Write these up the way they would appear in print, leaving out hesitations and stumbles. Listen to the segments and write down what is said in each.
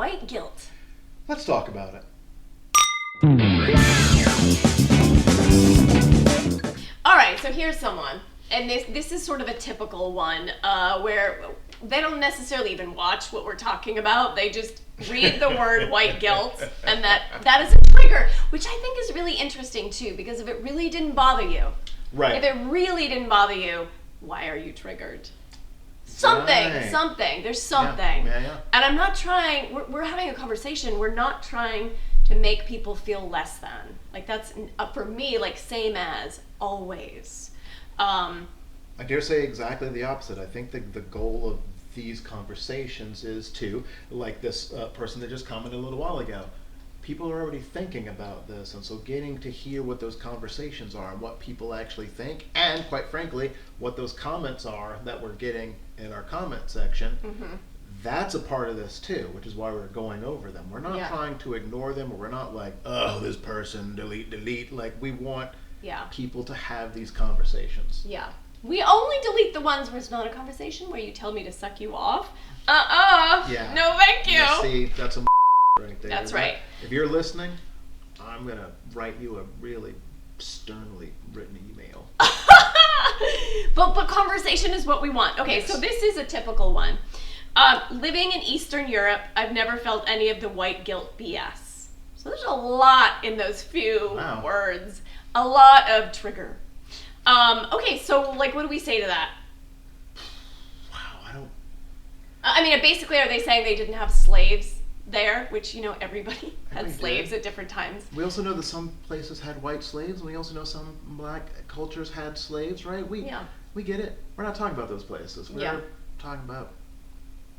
white guilt. Let's talk about it. All right, so here's someone, and this is sort of a typical one where they don't necessarily even watch what we're talking about. They just read the word white guilt, and that is a trigger, which I think is really interesting too, because if it really didn't bother you, Right. if it really didn't bother you, why are you triggered? Something. There's something. Yeah. And I'm not trying, we're having a conversation, we're not trying to make people feel less than. Like that's, for me, like same as, always. I dare say exactly the opposite. I think the goal of these conversations is to, like this person that just commented a little while ago, people are already thinking about this, and so getting to hear what those conversations are and what people actually think, and quite frankly, what those comments are that we're getting in our comment section, that's a part of this too, which is why we're going over them. We're not trying to ignore them, or we're not like, oh, this person, delete. Like, we want people to have these conversations. Yeah. We only delete the ones where it's not a conversation, where you tell me to suck you off. Yeah. No, thank you. See, that's a right there. That's right. If you're listening, I'm going to write you a really sternly written email. But conversation is what we want. Okay, Yes. so this is a typical one. Living in Eastern Europe, I've never felt any of the white guilt BS. So there's a lot in those few words. A lot of trigger. Okay, so like, what do we say to that? Wow, I mean, basically, are they saying they didn't have slaves there? Which, you know, everybody had slaves at different times. We also know that some places had white slaves, and we also know some black cultures had slaves, right? We get it. We're not talking about those places. We're talking about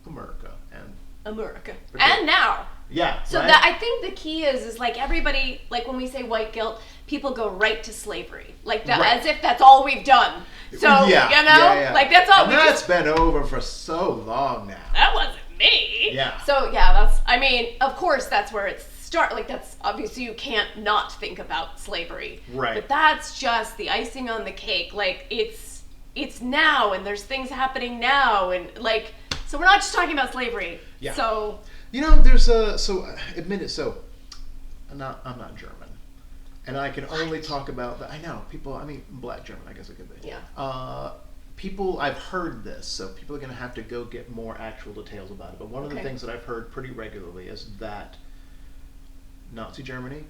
America and now. Yeah. So that, I think the key is like everybody, like when we say white guilt, people go right to slavery, like that, as if that's all we've done. So like that's all. And that's been over for so long now. That wasn't me. Yeah. So that's. I mean, of course, that's where it starts. Like that's obviously you can't not think about slavery. Right. But that's just the icing on the cake. Like it's now, and there's things happening now, and like so we're not just talking about slavery. Yeah. So. You know, there's admit it. So, I'm not German, and I can only talk about that. I know people. I mean, black German. I guess it could be. Yeah. People. I've heard this, so people are going to have to go get more actual details about it. But one of the things that I've heard pretty regularly is that Nazi Germany,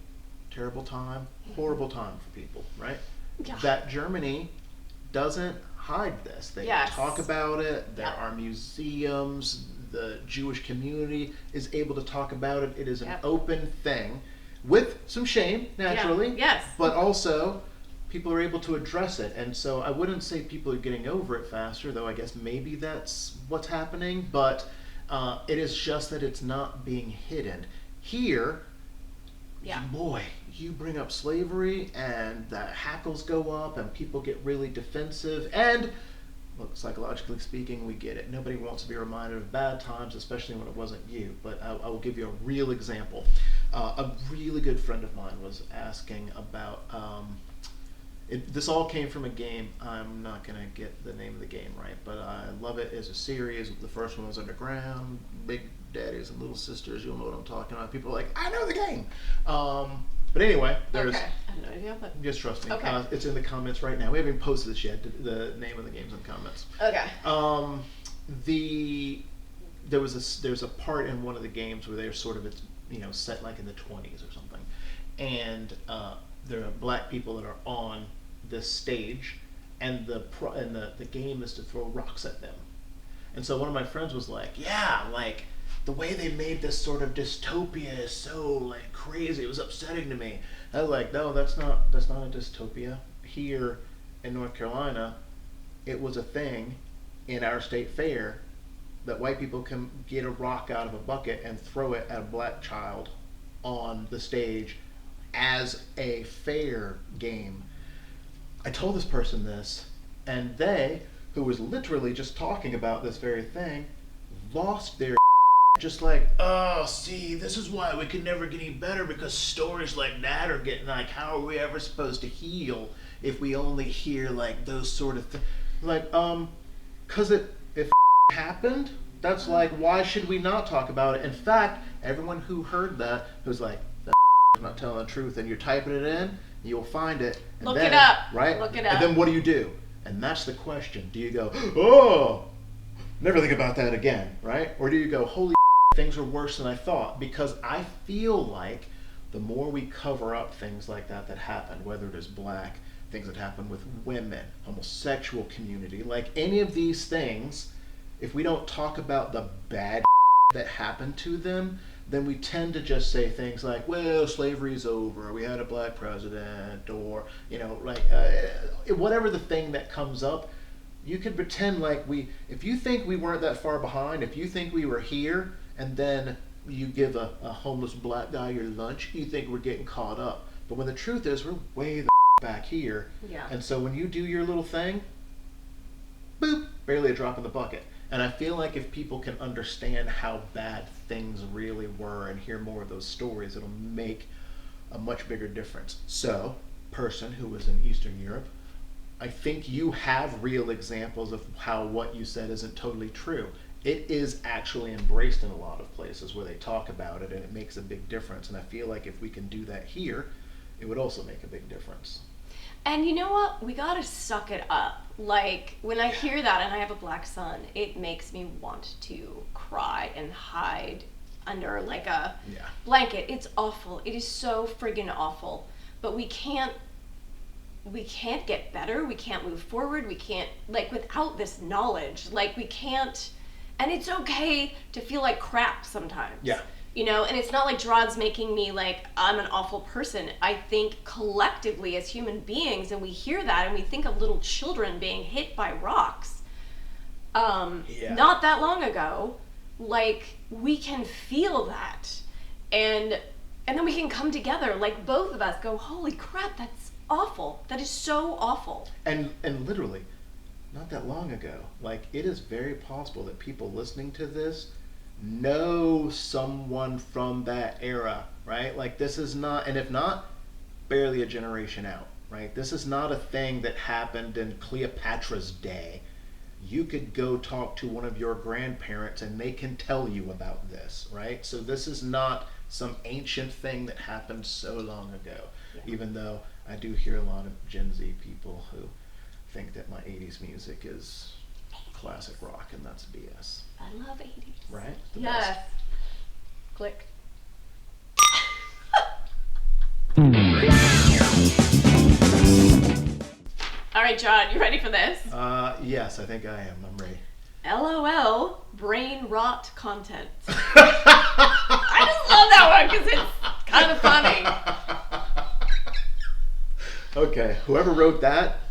terrible time, horrible time for people, right? Yeah. That Germany doesn't hide this. They talk about it. There are museums. The Jewish community is able to talk about it. It is an open thing with some shame, naturally. Yes. But also, people are able to address it. And so I wouldn't say people are getting over it faster, though I guess maybe that's what's happening. But it is just that it's not being hidden. Here, boy, you bring up slavery and the hackles go up and people get really defensive. And look, psychologically speaking, we get it. Nobody wants to be reminded of bad times, especially when it wasn't you. But I will give you a real example. A really good friend of mine was asking about, this all came from a game. I'm not going to get the name of the game right, but I love it as a series. The first one was Underground, Big Daddies and Little Sisters. You'll know what I'm talking about. People are like, I know the game. But anyway, there's. Okay. I have no idea, but. Just trust me. Okay. It's in the comments right now. We haven't even posted this yet. The name of the game's in the comments. Okay. There's a part in one of the games where they're sort of set like in the 20s or something, and there are black people that are on this stage, and the game is to throw rocks at them, and so one of my friends was like, like. The way they made this sort of dystopia is so like crazy. It was upsetting to me. I was like, no, that's not a dystopia. Here in North Carolina, it was a thing in our state fair that white people can get a rock out of a bucket and throw it at a black child on the stage as a fair game. I told this person this, and they, who was literally just talking about this very thing, lost their just like, oh, see, this is why we can never get any better, because stories like that are getting like, how are we ever supposed to heal if we only hear like those sort of things? Like, cause if happened, That's like, why should we not talk about it? In fact, everyone who heard that was like, that is not telling the truth, and you're typing it in, you'll find it. And Look then, it up. Right? Look it up. And then what do? And that's the question. Do you go, oh, never think about that again, right? Or do you go, holy things are worse than I thought? Because I feel like the more we cover up things like that happen, whether it is black, things that happen with women, homosexual community, like any of these things, if we don't talk about the bad that happened to them, then we tend to just say things like, well, slavery's over, we had a black president, or, whatever the thing that comes up, you can pretend like if you think we weren't that far behind, if you think we were here, and then you give a homeless black guy your lunch, you think we're getting caught up. But when the truth is, we're way the back here. Yeah. And so when you do your little thing, boop, barely a drop in the bucket. And I feel like if people can understand how bad things really were and hear more of those stories, it'll make a much bigger difference. So, person who was in Eastern Europe, I think you have real examples of how what you said isn't totally true. It is actually embraced in a lot of places where they talk about it, and it makes a big difference. And I feel like if we can do that here, it would also make a big difference. And you know what? We gotta suck it up. Like, when I hear that, and I have a black son, it makes me want to cry and hide under like a blanket. It's awful. It is so friggin' awful. But we can't get better. We can't move forward. We can't, like, without this knowledge, like, we can't. And it's okay to feel like crap sometimes. Yeah. You know, and it's not like Geraud's making me like I'm an awful person. I think collectively as human beings, and we hear that and we think of little children being hit by rocks. Not that long ago, like, we can feel that. And then we can come together, like both of us go, holy crap, that's awful. That is so awful. And literally, not that long ago, like, it is very possible that people listening to this know someone from that era, right? Like, this is not, and if not, barely a generation out, right? This is not a thing that happened in Cleopatra's day. You could go talk to one of your grandparents and they can tell you about this, right? So this is not some ancient thing that happened so long ago, even though I do hear a lot of Gen Z people who think that my 80s music is classic rock, and that's BS. I love 80s. Right? Yes. Best. Click. All right, John, you ready for this? Yes, I think I am. I'm ready. LOL, brain rot content. I just love that one because it's kind of funny. Okay, whoever wrote that,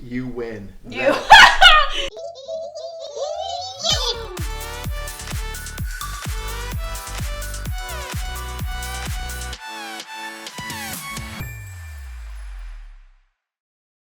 you win. You.